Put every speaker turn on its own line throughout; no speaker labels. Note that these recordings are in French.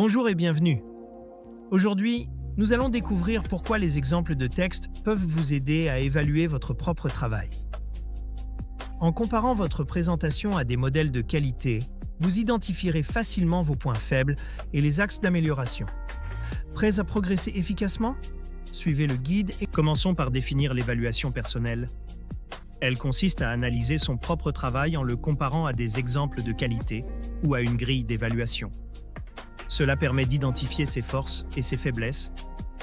Bonjour et bienvenue. Aujourd'hui, nous allons découvrir pourquoi les exemples de texte peuvent vous aider à évaluer votre propre travail. En comparant votre présentation à des modèles de qualité, vous identifierez facilement vos points faibles et les axes d'amélioration. Prêts à progresser efficacement? Suivez le guide et commençons par définir l'évaluation personnelle. Elle consiste à analyser son propre travail en le comparant à des exemples de qualité ou à une grille d'évaluation. Cela permet d'identifier ses forces et ses faiblesses,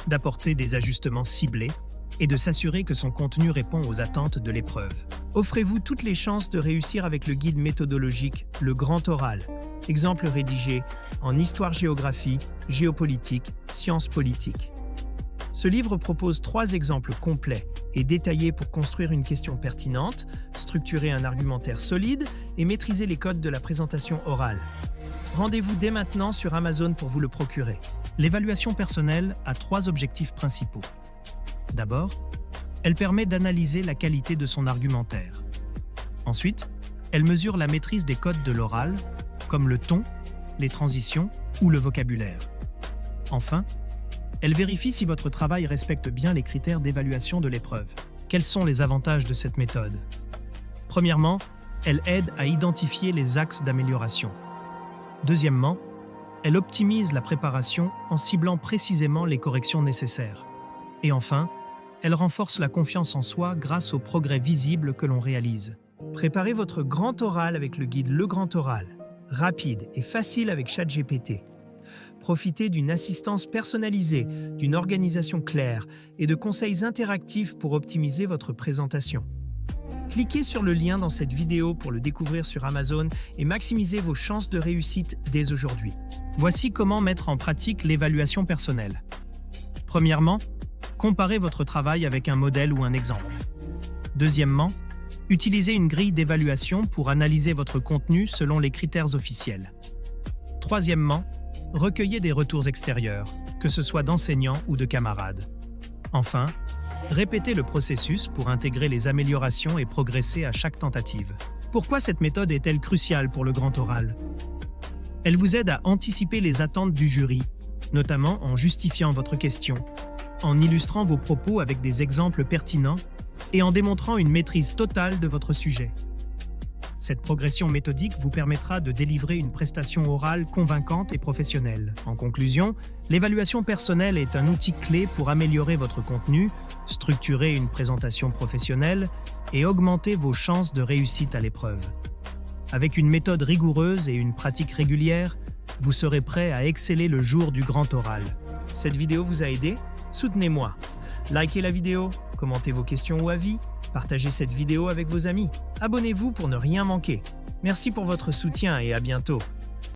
d'apporter des ajustements ciblés et de s'assurer que son contenu répond aux attentes de l'épreuve. Offrez-vous toutes les chances de réussir avec le guide méthodologique Le Grand Oral, exemple rédigé en histoire-géographie, géopolitique, sciences politiques. Ce livre propose 3 exemples complets et détaillés pour construire une question pertinente, structurer un argumentaire solide et maîtriser les codes de la présentation orale. Rendez-vous dès maintenant sur Amazon pour vous le procurer. L'évaluation personnelle a 3 objectifs principaux. D'abord, elle permet d'analyser la qualité de son argumentaire. Ensuite, elle mesure la maîtrise des codes de l'oral, comme le ton, les transitions ou le vocabulaire. Enfin, elle vérifie si votre travail respecte bien les critères d'évaluation de l'épreuve. Quels sont les avantages de cette méthode? Premièrement, elle aide à identifier les axes d'amélioration. Deuxièmement, elle optimise la préparation en ciblant précisément les corrections nécessaires. Et enfin, elle renforce la confiance en soi grâce aux progrès visibles que l'on réalise. Préparez votre grand oral avec le guide Le Grand Oral, rapide et facile avec ChatGPT. Profitez d'une assistance personnalisée, d'une organisation claire et de conseils interactifs pour optimiser votre présentation. Cliquez sur le lien dans cette vidéo pour le découvrir sur Amazon et maximiser vos chances de réussite dès aujourd'hui. Voici comment mettre en pratique l'évaluation personnelle. Premièrement, comparez votre travail avec un modèle ou un exemple. Deuxièmement, utilisez une grille d'évaluation pour analyser votre contenu selon les critères officiels. Troisièmement, recueillez des retours extérieurs, que ce soit d'enseignants ou de camarades. Enfin, répétez le processus pour intégrer les améliorations et progresser à chaque tentative. Pourquoi cette méthode est-elle cruciale pour le grand oral? Elle vous aide à anticiper les attentes du jury, notamment en justifiant votre question, en illustrant vos propos avec des exemples pertinents et en démontrant une maîtrise totale de votre sujet. Cette progression méthodique vous permettra de délivrer une prestation orale convaincante et professionnelle. En conclusion, l'évaluation personnelle est un outil clé pour améliorer votre contenu, structurer une présentation professionnelle et augmenter vos chances de réussite à l'épreuve. Avec une méthode rigoureuse et une pratique régulière, vous serez prêt à exceller le jour du grand oral. Cette vidéo vous a aidé? Soutenez-moi. Likez la vidéo, commentez vos questions ou avis, partagez cette vidéo avec vos amis. Abonnez-vous pour ne rien manquer. Merci pour votre soutien et à bientôt.